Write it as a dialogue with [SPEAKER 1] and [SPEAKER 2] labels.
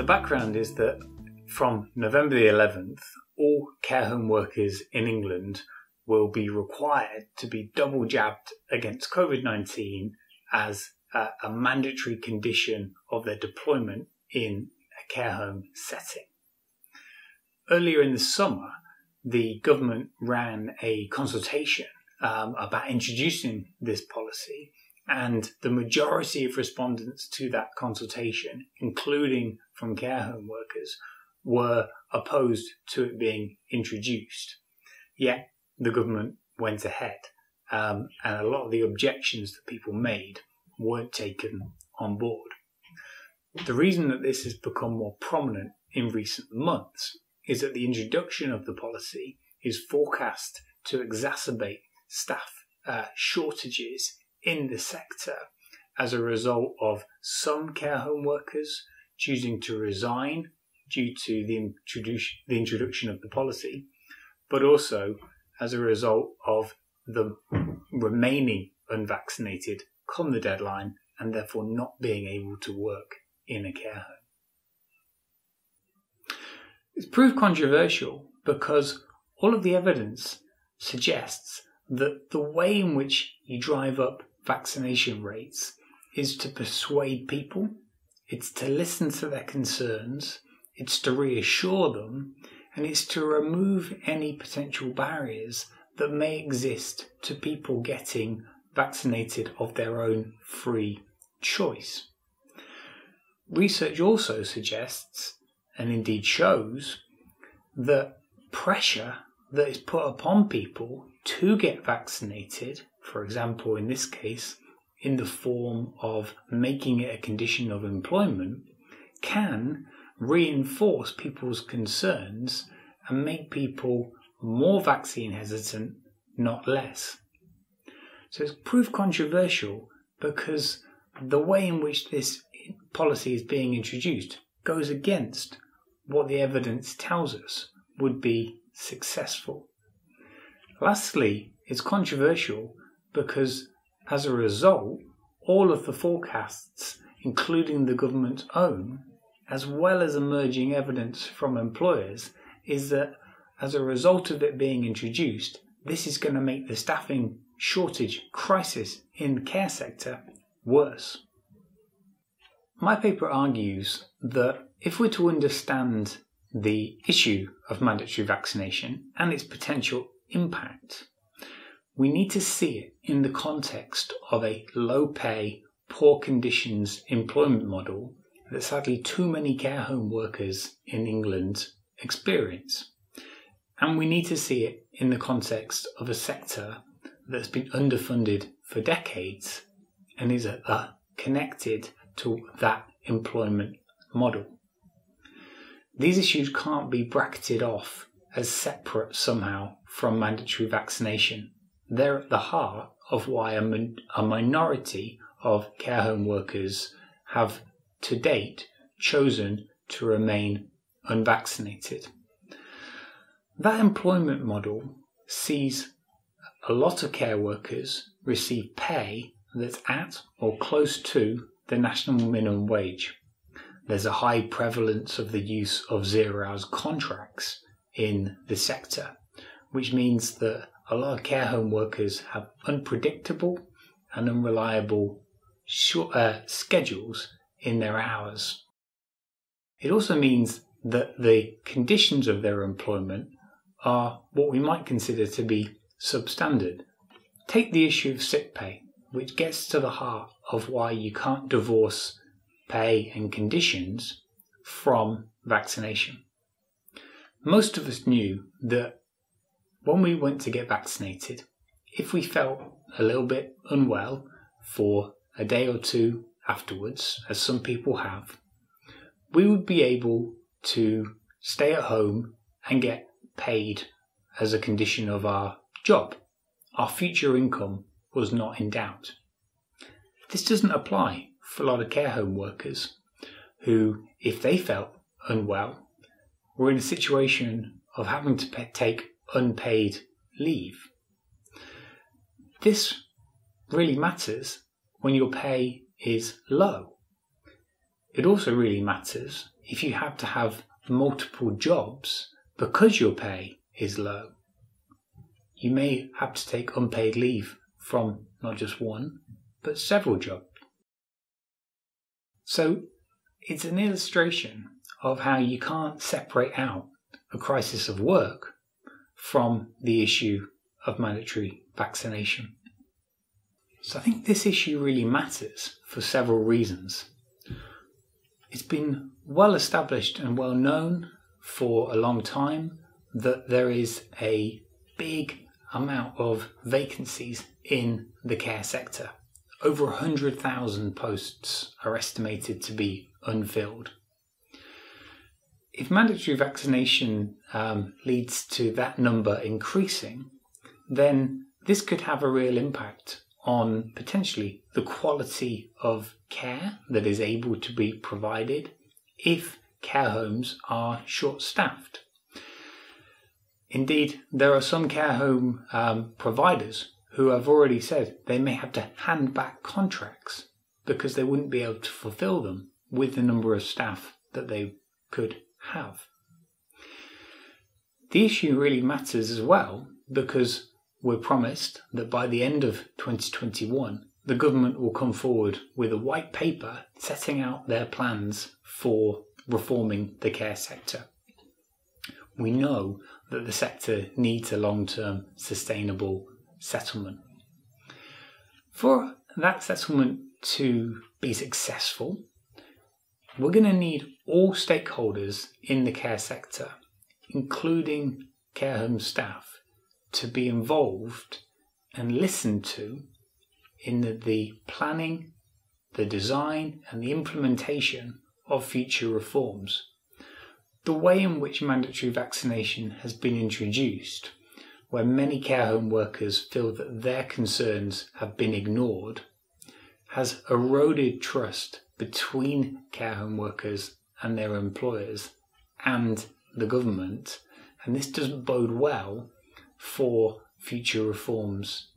[SPEAKER 1] the background is that from November the 11th, all care home workers in England will be required to be double jabbed against COVID-19 as a mandatory condition of their deployment in a care home setting. Earlier in the summer, the government ran a consultation about introducing this policy, and the majority of respondents to that consultation, including from care home workers, were opposed to it being introduced. Yet the government went ahead, and a lot of the objections that people made weren't taken on board. The reason that this has become more prominent in recent months is that the introduction of the policy is forecast to exacerbate staff shortages in the sector as a result of some care home workers choosing to resign due to the introduction of the policy, but also as a result of the remaining unvaccinated come the deadline and therefore not being able to work in a care home. It's proved controversial because all of the evidence suggests that the way in which you drive up vaccination rates is to persuade people, it's to listen to their concerns, it's to reassure them, and it's to remove any potential barriers that may exist to people getting vaccinated of their own free choice. Research also suggests, and indeed shows, that pressure that is put upon people to get vaccinated, for example in this case in the form of making it a condition of employment, can reinforce people's concerns and make people more vaccine hesitant, not less. So it's proved controversial because the way in which this policy is being introduced goes against what the evidence tells us would be successful. Lastly, it's controversial because as a result, all of the forecasts, including the government's own, as well as emerging evidence from employers, is that as a result of it being introduced, this is going to make the staffing shortage crisis in the care sector worse. My paper argues that if we're to understand the issue of mandatory vaccination and its potential impact, we need to see it in the context of a low-pay, poor conditions employment model that sadly too many care home workers in England experience. And we need to see it in the context of a sector that's been underfunded for decades and is connected to that employment model. These issues can't be bracketed off as separate somehow from mandatory vaccination. They're at the heart of why a minority of care home workers have to date chosen to remain unvaccinated. That employment model sees a lot of care workers receive pay that's at or close to the national minimum wage. There's a high prevalence of the use of 0 hours contracts in the sector, which means that a lot of care home workers have unpredictable and unreliable schedules in their hours. It also means that the conditions of their employment are what we might consider to be substandard. Take the issue of sick pay, which gets to the heart of why you can't divorce pay and conditions from vaccination. Most of us knew that when we went to get vaccinated, if we felt a little bit unwell for a day or two afterwards, as some people have, we would be able to stay at home and get paid as a condition of our job. Our future income was not in doubt. This doesn't apply for a lot of care home workers who, if they felt unwell, were in a situation of having to take unpaid leave. This really matters when your pay is low. It also really matters if you have to have multiple jobs because your pay is low. You may have to take unpaid leave from not just one, but several jobs. So it's an illustration of how you can't separate out a crisis of work from the issue of mandatory vaccination. So I think this issue really matters for several reasons. It's been well established and well known for a long time that there is a big amount of vacancies in the care sector. Over 100,000 posts are estimated to be unfilled. If mandatory vaccination leads to that number increasing, then this could have a real impact on potentially the quality of care that is able to be provided if care homes are short-staffed. Indeed, there are some care home providers who have already said they may have to hand back contracts because they wouldn't be able to fulfill them with the number of staff that they could have. The issue really matters as well because we're promised that by the end of 2021, the government will come forward with a white paper setting out their plans for reforming the care sector. We know that the sector needs a long-term sustainable settlement. For that settlement to be successful, we're going to need all stakeholders in the care sector, including care home staff, to be involved and listened to in the planning, the design and the implementation of future reforms. The way in which mandatory vaccination has been introduced, where many care home workers feel that their concerns have been ignored, has eroded trust between care home workers and their employers and the government, and this doesn't bode well for future reforms.